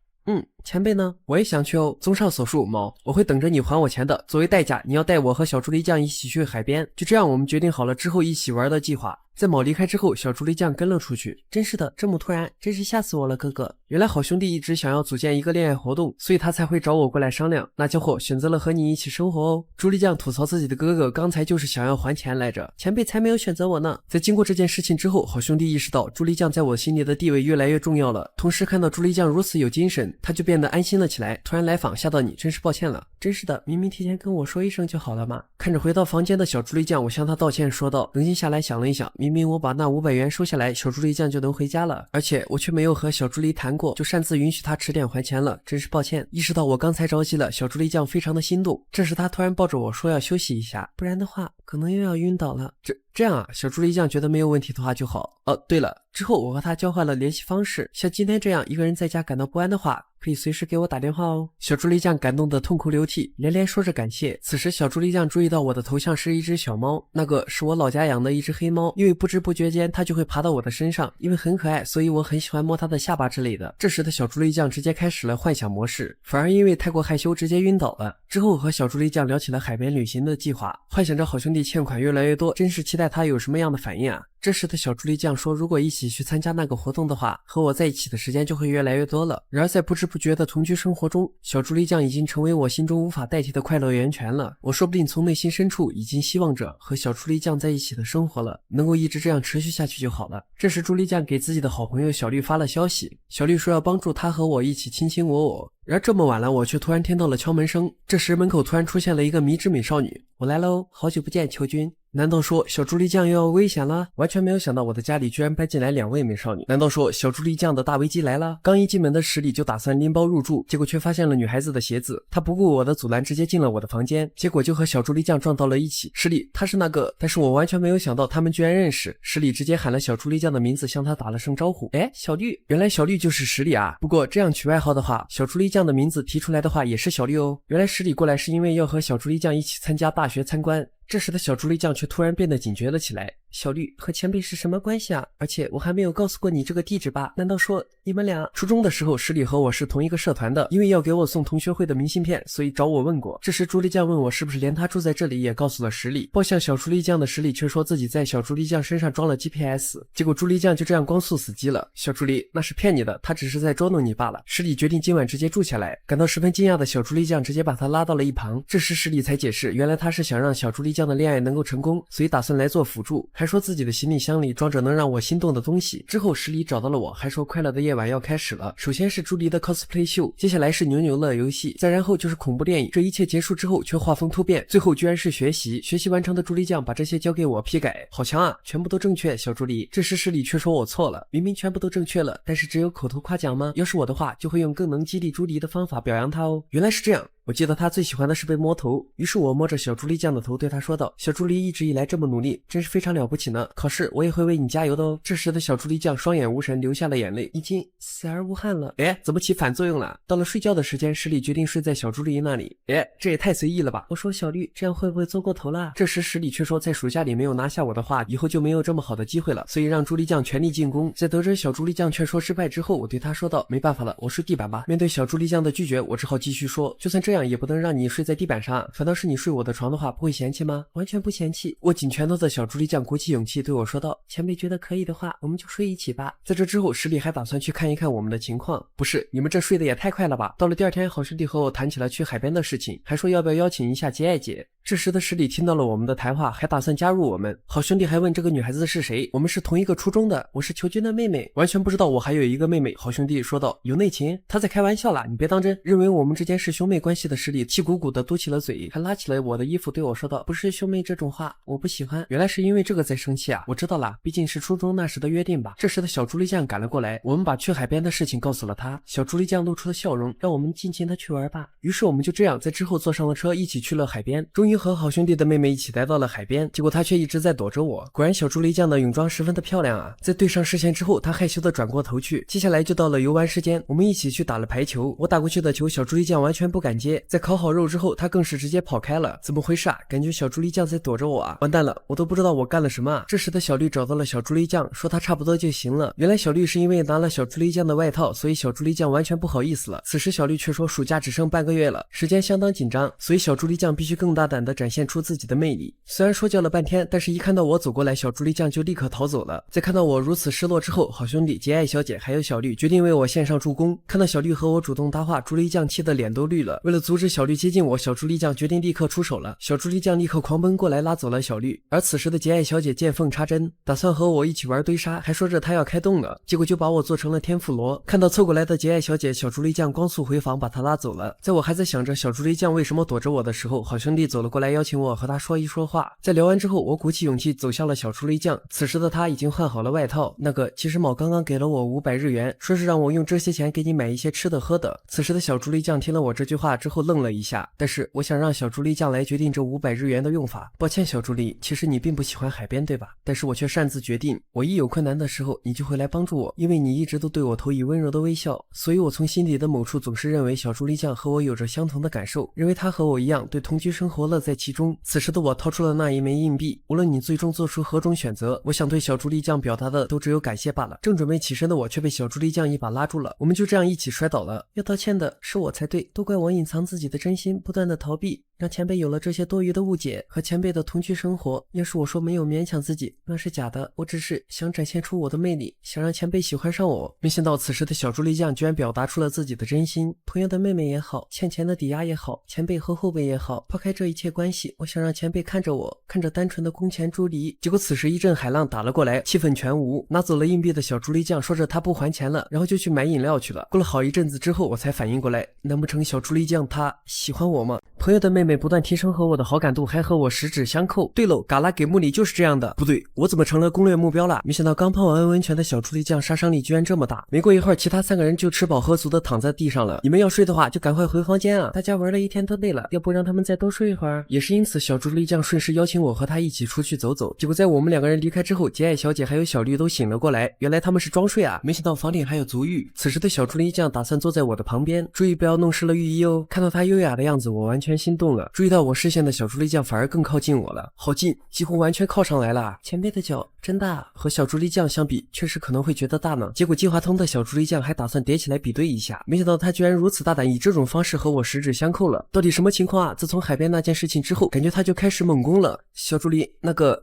前辈呢？我也想去哦。综上所述，毛，我会等着你还我钱的。作为代价，你要带我和小猪狸酱一起去海边。就这样，我们决定好了之后一起玩的计划。在毛离开之后，小猪狸酱跟了出去。真是的，这么突然，真是吓死我了，哥哥。原来好兄弟一直想要组建一个恋爱活动，所以他才会找我过来商量。那家伙选择了和你一起生活哦。猪狸酱吐槽自己的哥哥刚才就是想要还钱来着，前辈才没有选择我呢。在经过这件事情之后，好兄弟意识到猪狸酱在我心里的地位越来越重要了。同时看到猪狸酱如此有精神，他就变得安心了起来。突然来访吓到你，真是抱歉了。真是的，明明提前跟我说一声就好了嘛。看着回到房间的小猪狸酱，我向他道歉说道。冷静下来想了一想，明明我把那500元收下来，小猪狸酱就能回家了，而且我却没有和小猪狸谈过，就擅自允许他迟点还钱了，真是抱歉。意识到我刚才着急了，小猪狸酱非常的心动。这时他突然抱着我说要休息一下，不然的话可能又要晕倒了。这样啊，小猪狸酱觉得没有问题的话就好。对了，之后我和他交换了联系方式，像今天这样一个人在家感到不安的话，可以随时给我打电话哦。小猪狸酱感动得痛哭流涕，连连说着感谢。此时小猪狸酱注意到我的头像是一只小猫，那个是我老家养的一只黑猫，因为不知不觉间它就会爬到我的身上，因为很可爱，所以我很喜欢摸它的下巴之类的。这时的小猪狸酱直接开始了幻想模式，反而因为太过害羞直接晕倒了。之后和小猪狸酱聊起了海边旅行的计划，幻想着好兄弟欠款越来越多，真是期待他有什么样的反应啊。这时的小猪狸酱说，如果一起去参加那个活动的话，和我在一起的时间就会越来越多了。然而在不知不觉的同居生活中，小猪狸酱已经成为我心中无法代替的快乐源泉了。我说不定从内心深处已经希望着和小猪狸酱在一起的生活了，能够一直这样持续下去就好了。这时猪狸酱给自己的好朋友小绿发了消息，小绿说要帮助他和我一起卿卿我我。然而这么晚了，我却突然听到了敲门声。这时门口突然出现了一个迷之美少女，我来喽，好久不见，求君。难道说小猪狸酱又要危险了？完全没有想到我的家里居然搬进来2位美少女。难道说小猪狸酱的大危机来了？刚一进门的十里就打算拎包入住，结果却发现了女孩子的鞋子，他不顾我的阻拦，直接进了我的房间，结果就和小猪狸酱撞到了一起。十里他是那个，但是我完全没有想到他们居然认识。十里直接喊了小猪狸酱的名字，向他打了声招呼。哎，小绿，原来小绿就是十里啊。不过这样取外号的话，小猪狸酱的名字提出来的话也是小绿哦。原来十里过来是因为要和小猪狸酱一起参加大学参观。这时的小猪狸酱却突然变得警觉了起来。小绿和前辈是什么关系啊？而且我还没有告诉过你这个地址吧？难道说你们俩初中的时候，十里和我是同一个社团的，因为要给我送同学会的明信片，所以找我问过。这时猪狸酱问我是不是连他住在这里也告诉了十里。报向小猪狸酱的十里却说自己在小猪狸酱身上装了 GPS， 结果猪狸酱就这样光速死机了。小猪狸那是骗你的，他只是在捉弄你罢了。十里决定今晚直接住下来。感到十分惊讶的小猪狸酱直接把他拉到了一旁。这时十里才解释，原来他是想让小猪狸酱的恋爱能够成功，所以打算来做辅助，还说自己的行李箱里装着能让我心动的东西。之后十里找到了我，还说快乐的夜晚要开始了。首先是朱莉的 cosplay 秀，接下来是扭扭乐游戏，再然后就是恐怖电影。这一切结束之后却画风突变，最后居然是学习。学习完成的朱莉酱把这些交给我批改，好强啊，全部都正确。小朱莉，这时十里却说我错了，明明全部都正确了，但是只有口头夸奖吗？要是我的话，就会用更能激励朱莉的方法表扬她哦。原来是这样。我记得他最喜欢的是被摸头，于是我摸着小猪狸酱的头对他说道，小猪狸一直以来这么努力，真是非常了不起呢，考试我也会为你加油的哦。这时的小猪狸酱双眼无神，流下了眼泪，已经死而无憾了。哎，怎么起反作用了？到了睡觉的时间，十里决定睡在小猪狸那里。哎，这也太随意了吧。我说小绿，这样会不会做过头了？这时十里却说，在暑假里没有拿下我的话，以后就没有这么好的机会了，所以让猪狸酱全力进攻。在得知小猪狸酱劝说失败之后，我对他说道，没办法了，我睡地板吧。面对小猪狸酱的拒绝，我只好继续说，就算这样也不能让你睡在地板上，反倒是你睡我的床的话，不会嫌弃吗？完全不嫌弃。握紧拳头的小猪狸酱鼓起勇气对我说道，前辈觉得可以的话，我们就睡一起吧。在这之后，十里还打算去看一看我们的情况。不是，你们这睡得也太快了吧。到了第二天，好兄弟和我谈起了去海边的事情，还说要不要邀请一下杰爱姐。这时的十里听到了我们的谈话，还打算加入我们。好兄弟还问这个女孩子是谁，我们是同一个初中的，我是球军的妹妹。完全不知道我还有一个妹妹。好兄弟说道，有内情？他在开玩笑啦，你别当真。认为我们之间是兄妹关系的十里气鼓鼓的嘟起了嘴，还拉起了我的衣服对我说道，不是兄妹这种话我不喜欢。原来是因为这个在生气啊，我知道啦，毕竟是初中那时的约定吧。这时的小猪狸酱赶了过来，我们把去海边的事情告诉了他。小猪狸酱露出了笑容，让我们尽情的去玩吧。于是我们就这样在之后坐上了车，一起去了海边。终于和好兄弟的妹妹一起来到了海边，结果他却一直在躲着我。果然小猪狸酱的泳装十分的漂亮啊。在对上视线之后，他害羞的转过头去。接下来就到了游玩时间，我们一起去打了排球。我打过去的球，小猪狸酱完全不敢接。在烤好肉之后，他更是直接跑开了。怎么回事啊？感觉小猪狸酱在躲着我啊！完蛋了，我都不知道我干了什么啊！这时的小绿找到了小猪狸酱，说他差不多就行了。原来小绿是因为拿了小猪狸酱的外套，所以小猪狸酱完全不好意思了。此时小绿却说暑假只剩半个月了，时间相当紧张，所以小猪狸酱必须更大胆地展现出自己的魅力。虽然说教了半天，但是一看到我走过来，小猪狸酱就立刻逃走了。在看到我如此失落之后，好兄弟杰爱小姐还有小绿决定为我献上助攻。看到小绿和我主动搭话，猪狸酱气得脸都绿了。为了阻止小绿接近我，小猪狸酱决定立刻出手了。小猪狸酱立刻狂奔过来拉走了小绿。而此时的杰爱小姐见缝插针，打算和我一起玩堆沙，还说着她要开动了，结果就把我做成了天妇罗。看到凑过来的杰爱小姐，小猪狸酱光速回房把她拉走了。在我还在想着小猪狸酱为什么躲着我的时候，好兄弟走了过来邀请我和他说一说话。在聊完之后，我鼓起勇气走向了小猪狸酱。此时的他已经换好了外套，那个其实某刚刚给了我500日元，说是让我用这些钱给你买一些吃的喝的。此时的小猪狸酱听了我这句话之后愣了一下，但是我想让小猪狸酱来决定这500日元的用法。抱歉小猪狸，其实你并不喜欢海边对吧？但是我却擅自决定，我一有困难的时候你就会来帮助我，因为你一直都对我投以温柔的微笑，所以我从心底的某处总是认为小猪狸酱和我有着相同的感受，认为他和我一样对同居生活乐在其中。此时的我掏出了那一枚硬币，无论你最终做出何种选择，我想对小猪狸酱表达的都只有感谢罢了。正准备起身的我却被小猪狸酱一把拉住了，我们就这样一起摔倒了。要道歉的是我才对，都怪我隐藏藏自己的真心，不断的逃避，让前辈有了这些多余的误解和前辈的同居生活。要是我说没有勉强自己，那是假的，我只是想展现出我的魅力，想让前辈喜欢上我。没想到此时的小猪丽酱居然表达出了自己的真心。朋友的妹妹也好，欠钱的抵押也好，前辈和后辈也好，抛开这一切关系，我想让前辈看着我，看着单纯的宫前朱梨。结果此时一阵海浪打了过来，气氛全无。拿走了硬币的小猪丽酱说着他不还钱了，然后就去买饮料去了。过了好一阵子之后，我才反应过来，难不成小猪丽酱她喜欢我吗？朋友的妹妹不断提升和我的好感度，还和我十指相扣。对喽，嘎啦给木里就是这样的。不对，我怎么成了攻略目标了？没想到刚泡完温泉的小猪丽酱杀伤力居然这么大。没过一会儿，其他3个人就吃饱喝足的躺在地上了。你们要睡的话，就赶快回房间啊！大家玩了一天都累了，要不让他们再多睡一会儿？也是因此，小猪丽酱顺势邀请我和她一起出去走走。结果在我们2个人离开之后，洁爱小姐还有小绿都醒了过来，原来他们是装睡啊！没想到房顶还有足浴。此时的小猪丽酱打算坐在我的旁边，注意不要弄湿了浴衣哦。看到她优雅的样子，我完全心动了。注意到我视线的小猪丽酱反而更靠近我了，好近，几乎完全靠上来了。前辈的脚真大，和小猪丽酱相比，确实可能会觉得大呢。结果计划通的小猪丽酱还打算叠起来比对一下，没想到她居然如此大胆，以这种方式和我十指相扣了。到底什么情况啊？自从海边那件事情之后，感觉她就开始猛攻了。小猪丽，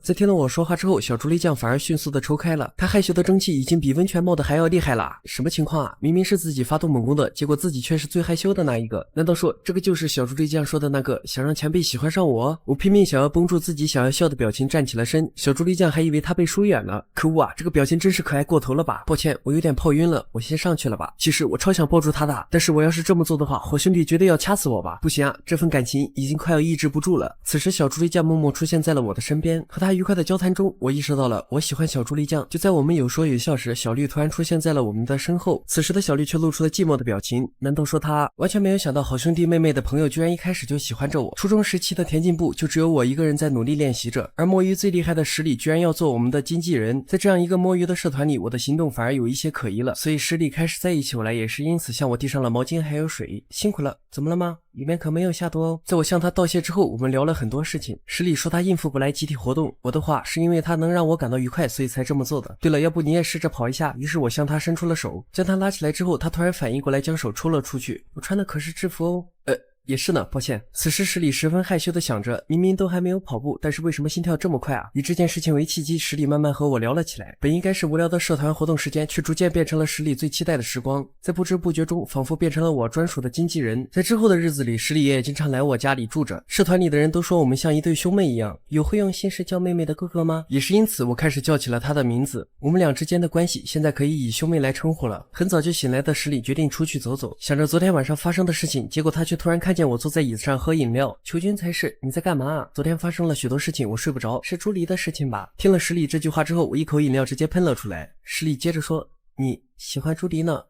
在听到我说话之后，小猪丽酱反而迅速的抽开了，她害羞的蒸汽已经比温泉冒的还要厉害了。什么情况啊？明明是自己发动猛攻的，结果自己却是最害羞的那一个。难道说这个就是小猪丽酱说的那个想让前辈喜欢上我？我拼命想要绷住自己想要笑的表情，站起了身。小猪丽酱还以为她被疏远了，可恶啊，这个表情真是可爱过头了吧。抱歉，我有点泡晕了，我先上去了吧。其实我超想抱住她的，但是我要是这么做的话，好兄弟绝对要掐死我吧。不行啊，这份感情已经快要抑制不住了。此时小猪丽酱默默出现在了我的身边，和她愉快的交谈中，我意识到了我喜欢小猪丽酱。就在我们有说有笑时，小绿突然出现在了我们的身后。此时的小绿却露出了寂寞的表情，难道说她完全没有想到好兄弟妹妹的朋友居然一开始就喜欢着我？初中时期的田径部就只有我一个人在努力练习着，而摸鱼最厉害的十里居然要做我们的经纪人。在这样一个摸鱼的社团里，我的行动反而有一些可疑了，所以十里开始在意起我来，也是因此向我递上了毛巾还有水。辛苦了，怎么了吗？里面可没有下毒哦。在我向他道谢之后，我们聊了很多事情。十里说他应付不来集体活动，我的话是因为他能让我感到愉快，所以才这么做的。对了，要不你也试着跑一下。于是我向他伸出了手，将他拉起来之后，他突然反应过来，将手抽了出去。我穿的可是制服哦。也是呢，抱歉。此时十里十分害羞的想着，明明都还没有跑步，但是为什么心跳这么快啊？以这件事情为契机，十里慢慢和我聊了起来。本应该是无聊的社团活动时间，却逐渐变成了十里最期待的时光。在不知不觉中，仿佛变成了我专属的经纪人。在之后的日子里，十里也经常来我家里住着。社团里的人都说我们像一对兄妹一样。有会用姓氏叫妹妹的哥哥吗？也是因此，我开始叫起了他的名字。我们俩之间的关系现在可以以兄妹来称呼了。很早就醒来的十里决定出去走走，想着昨天晚上发生的事情，结果他却突然看见我坐在椅子上喝饮料。求君才是，你在干嘛啊？昨天发生了许多事情，我睡不着，是朱离的事情吧？听了十里这句话之后，我一口饮料直接喷了出来。十里接着说，你喜欢朱离呢？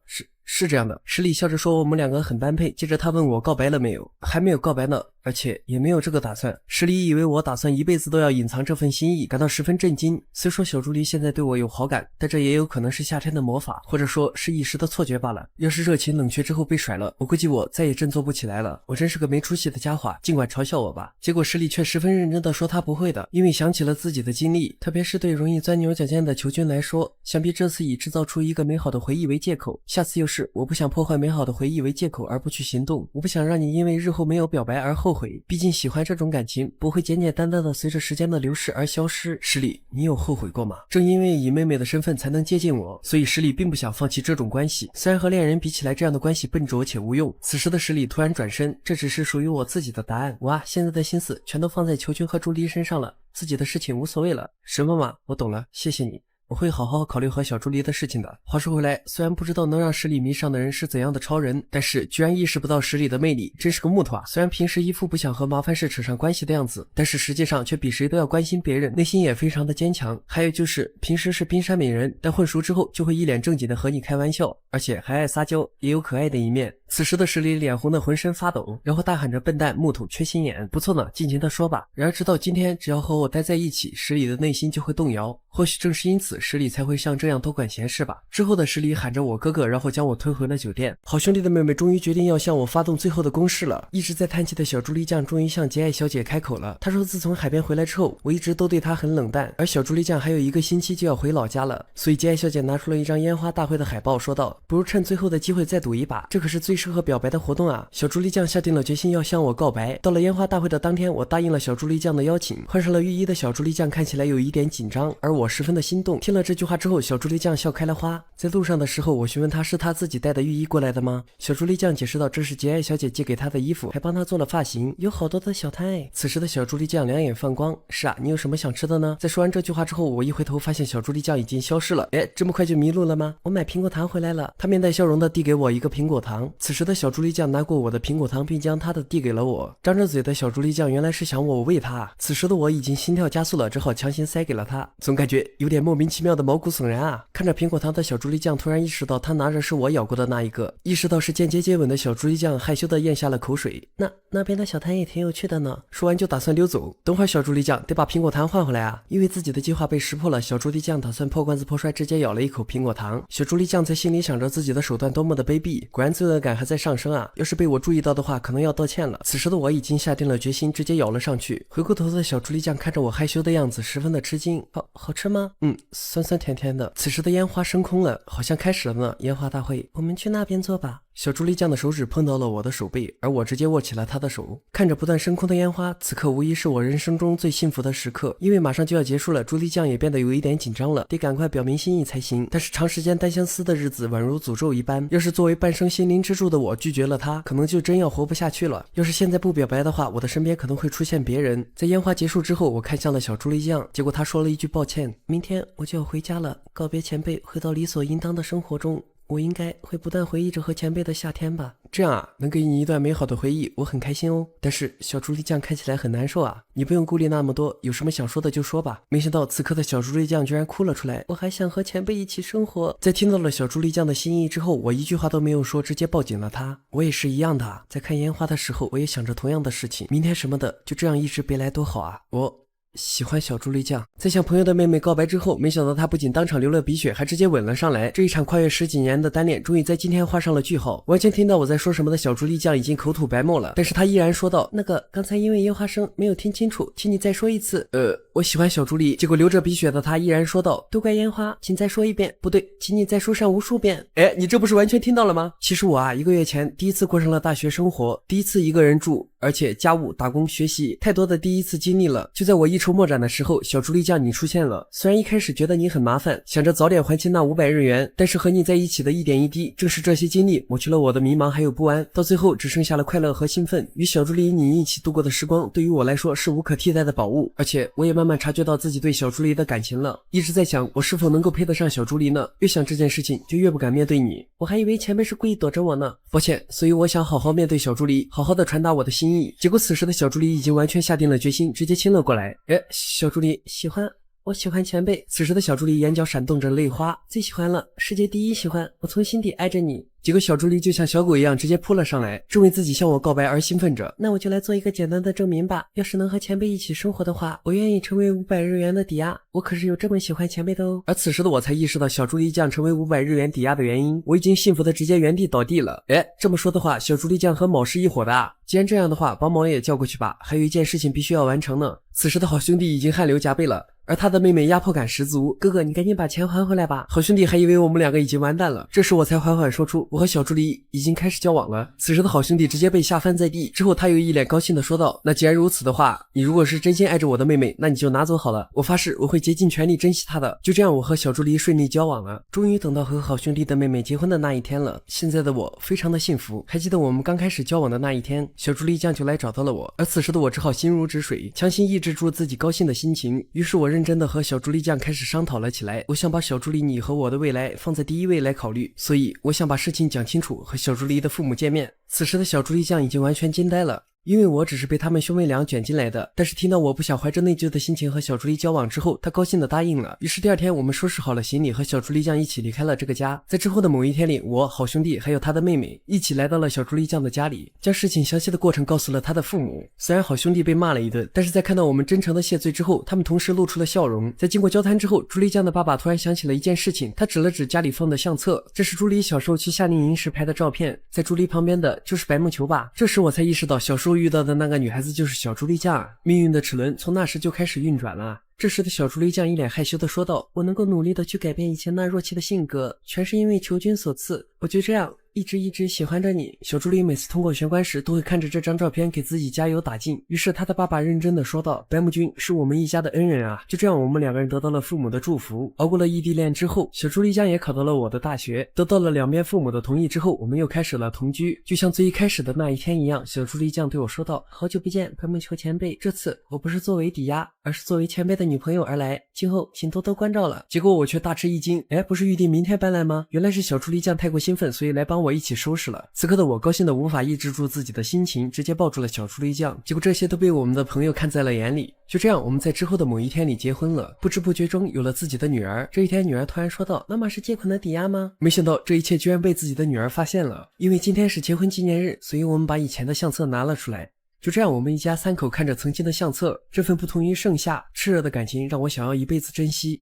是这样的。十里笑着说我们2个很般配，接着他问我告白了没有。还没有告白呢，而且也没有这个打算。十里以为我打算一辈子都要隐藏这份心意，感到十分震惊。虽说小朱离现在对我有好感，但这也有可能是夏天的魔法，或者说是一时的错觉罢了。要是热情冷却之后被甩了，我估计我再也振作不起来了。我真是个没出息的家伙，尽管嘲笑我吧。结果十里却十分认真地说他不会的，因为想起了自己的经历，特别是对容易钻牛角尖的求君来说，想必这次以制造出一个美好的回忆为借口，下次又是我不想破坏美好的回忆为借口而不去行动。我不想让你因为日后没有表白而后悔，毕竟喜欢这种感情不会简简单单的随着时间的流逝而消失。十里，你有后悔过吗？正因为以妹妹的身份才能接近我，所以十里并不想放弃这种关系。虽然和恋人比起来，这样的关系笨拙且无用。此时的十里突然转身，这只是属于我自己的答案。我现在的心思全都放在求君和朱离身上了，自己的事情无所谓了。什么嘛，我懂了，谢谢你。我会好好考虑和小朱离的事情的。话说回来，虽然不知道能让十里迷上的人是怎样的超人，但是居然意识不到十里的魅力，真是个木头啊！虽然平时一副不想和麻烦事扯上关系的样子，但是实际上却比谁都要关心别人，内心也非常的坚强。还有就是平时是冰山美人，但混熟之后就会一脸正经的和你开玩笑，而且还爱撒娇，也有可爱的一面。此时的十里脸红的浑身发抖，然后大喊着笨蛋木头缺心眼。不错呢，尽情的说吧。然而直到今天，只要和我待在一起，十里的内心就会动摇。或许正是因此，此石里才会像这样多管闲事吧。之后的石里喊着我哥哥，然后将我推回了酒店。好兄弟的妹妹终于决定要向我发动最后的攻势了。一直在叹气的小猪力酱终于向节爱小姐开口了。她说自从海边回来之后，我一直都对她很冷淡，而小猪力酱还有1个星期就要回老家了。所以节爱小姐拿出了一张烟花大会的海报，说道：“不如趁最后的机会再赌一把，这可是最适合表白的活动啊！”小猪力酱下定了决心要向我告白。到了烟花大会的当天，我答应了小猪力酱的邀请。换上了浴衣的小猪力酱看起来有一点紧张，而我十分的心动。听了这句话之后，小猪力酱笑开了花。在路上的时候，我询问他是他自己带的浴衣过来的吗？小猪力酱解释道这是节爱小姐借给他的衣服，还帮他做了发型，有好多的小摊哎。此时的小猪力酱两眼放光，是啊，你有什么想吃的呢？在说完这句话之后，我一回头发现小猪力酱已经消失了。哎，这么快就迷路了吗？我买苹果糖回来了。他面带笑容的递给我一个苹果糖。此时的小猪力酱拿过我的苹果糖，并将他的递给了我。张着嘴的小猪力酱原来是想我喂他。此时的我已经心跳加速了，只好强行塞给了他，总感觉有点莫名其妙的毛骨悚然啊！看着苹果糖的小猪力酱突然意识到他拿着是我咬过的那一个，意识到是间接接吻的小猪力酱害羞的咽下了口水。那边的小摊也挺有趣的呢。说完就打算溜走。等会儿小猪力酱得把苹果糖换回来啊！因为自己的计划被识破了，小猪力酱打算破罐子破摔，直接咬了一口苹果糖。小猪力酱在心里想着自己的手段多么的卑鄙，果然罪恶感还在上升啊！要是被我注意到的话，可能要道歉了。此时的我已经下定了决心，直接咬了上去。回过头的小猪力酱看着我害羞的样子，十分的吃惊。好吃吗？酸酸甜甜的。此时的烟花升空了，好像开始了呢。烟花大会，我们去那边坐吧。小猪力酱的手指碰到了我的手背，而我直接握起了他的手。看着不断升空的烟花，此刻无疑是我人生中最幸福的时刻。因为马上就要结束了，猪力酱也变得有一点紧张了，得赶快表明心意才行。但是长时间单相思的日子宛如诅咒一般，要是作为半生心灵支柱的我拒绝了他，可能就真要活不下去了。要是现在不表白的话，我的身边可能会出现别人。在烟花结束之后，我看向了小猪力酱，结果他说了一句抱歉，明天我就要回家了，告别前辈，回到理所应当的生活中。我应该会不断回忆着和前辈的夏天吧。这样啊，能给你一段美好的回忆，我很开心哦。但是小猪力酱看起来很难受啊，你不用顾虑那么多，有什么想说的就说吧。没想到此刻的小猪力酱居然哭了出来。我还想和前辈一起生活。在听到了小猪力酱的心意之后，我一句话都没有说，直接抱紧了他。我也是一样的啊，在看烟花的时候，我也想着同样的事情，明天什么的就这样一直别来多好啊。我喜欢小猪力酱。在向朋友的妹妹告白之后，没想到她不仅当场流了鼻血，还直接吻了上来。这一场跨越10几年的单恋，终于在今天画上了句号。完全听到我在说什么的小猪力酱已经口吐白沫了，但是她依然说道：“那个，刚才因为烟花声没有听清楚，请你再说一次。”我喜欢小猪力。结果流着鼻血的她依然说道：“都怪烟花，请再说一遍。不对，请你再说上无数遍。”哎，你这不是完全听到了吗？其实我啊，1个月前第一次过上了大学生活，第一次一个人住，而且家务、打工、学习，太多的第一次经历了。就在我一筹莫展的时候，小猪力酱你出现了。虽然一开始觉得你很麻烦，想着早点还清那500日元，但是和你在一起的一点一滴，正是这些经历抹去了我的迷茫还有不安，到最后只剩下了快乐和兴奋。与小猪力你一起度过的时光，对于我来说是无可替代的宝物。而且我也慢慢察觉到自己对小猪力的感情了，一直在想我是否能够配得上小猪力呢？越想这件事情，就越不敢面对你。我还以为前辈是故意躲着我呢。抱歉，所以我想好好面对小猪力，好好的传达我的心意。结果此时的小猪力已经完全下定了决心，直接亲了过来。哎，小猪力喜欢。我喜欢前辈。此时的小猪力眼角闪动着泪花，最喜欢了，世界第一喜欢，我从心底爱着你。结果小猪力就像小狗一样直接扑了上来，正为自己向我告白而兴奋着。那我就来做一个简单的证明吧，要是能和前辈一起生活的话，我愿意成为500日元的抵押，我可是有这么喜欢前辈的哦。而此时的我才意识到小猪力酱成为500日元抵押的原因，我已经幸福的直接原地倒地了。哎，这么说的话，小猪力酱和卯是一伙的啊。既然这样的话，把卯也叫过去吧，还有一件事情必须要完成呢。此时的好兄弟已经汗流浃背了，而他的妹妹压迫感十足。哥哥，你赶紧把钱还回来吧。好兄弟还以为我们2个已经完蛋了，这时我才缓缓说出我和小猪力已经开始交往了。此时的好兄弟直接被吓翻在地，之后他又一脸高兴的说道：“那既然如此的话，你如果是真心爱着我的妹妹，那你就拿走好了，我发誓我会竭尽全力珍惜她的。”就这样，我和小猪力顺利交往了。终于等到和好兄弟的妹妹结婚的那一天了，现在的我非常的幸福。还记得我们刚开始交往的那一天，小猪力酱就来找到了我，而此时的我只好心如止水，强行抑制住自己高兴的心情。于是我认真的和小猪力酱开始商讨了起来，我想把小猪力你和我的未来放在第一位来考虑，所以我想把事情讲清楚，和小猪力的父母见面。此时的小猪力酱已经完全惊呆了。因为我只是被他们兄妹俩卷进来的。但是听到我不想怀着内疚的心情和小助理交往之后，他高兴地答应了。于是第二天我们收拾好了行李，和小助理酱一起离开了这个家。在之后的某一天里，我好兄弟还有他的妹妹一起来到了小助理酱的家里，将事情详细的过程告诉了他的父母。虽然好兄弟被骂了一顿，但是在看到我们真诚的谢罪之后，他们同时露出了笑容。在经过交谈之后，助理酱的爸爸突然想起了一件事情，他指了指家里放的相册，这是助理小时候去夏令营时拍的照片，在助理旁边的就是白梦球吧。这时我才意识到小时候遇到的那个女孩子就是小助理酱啊，命运的齿轮从那时就开始运转了。这时的小助理酱一脸害羞地说道：“我能够努力地去改变以前那弱气的性格，全是因为求君所赐，我就这样一直喜欢着你。”小助理每次通过玄关时都会看着这张照片给自己加油打劲。于是他的爸爸认真地说道：“白木君是我们一家的恩人啊！”就这样我们两个人得到了父母的祝福。熬过了异地恋之后，小助理酱也考到了我的大学，得到了两边父母的同意之后，我们又开始了同居。就像最一开始的那一天一样，小助理酱对我说道：“好久不见，白木球前辈，这次我不是作为抵押，而是作为前辈的女朋友而来，今后请多多关照了。”结果我却大吃一惊，不是预定明天搬来吗？原来是小助理酱太过兴奋，所以来帮我一起收拾了。此刻的我高兴的无法抑制住自己的心情，直接抱住了小助理酱。结果这些都被我们的朋友看在了眼里。就这样，我们在之后的某一天里结婚了，不知不觉中有了自己的女儿。这一天，女儿突然说道：“妈妈是借款的抵押吗？”没想到这一切居然被自己的女儿发现了。因为今天是结婚纪念日，所以我们把以前的相册拿了出来。就这样，我们一家三口看着曾经的相册，这份不同于盛夏炽热的感情让我想要一辈子珍惜。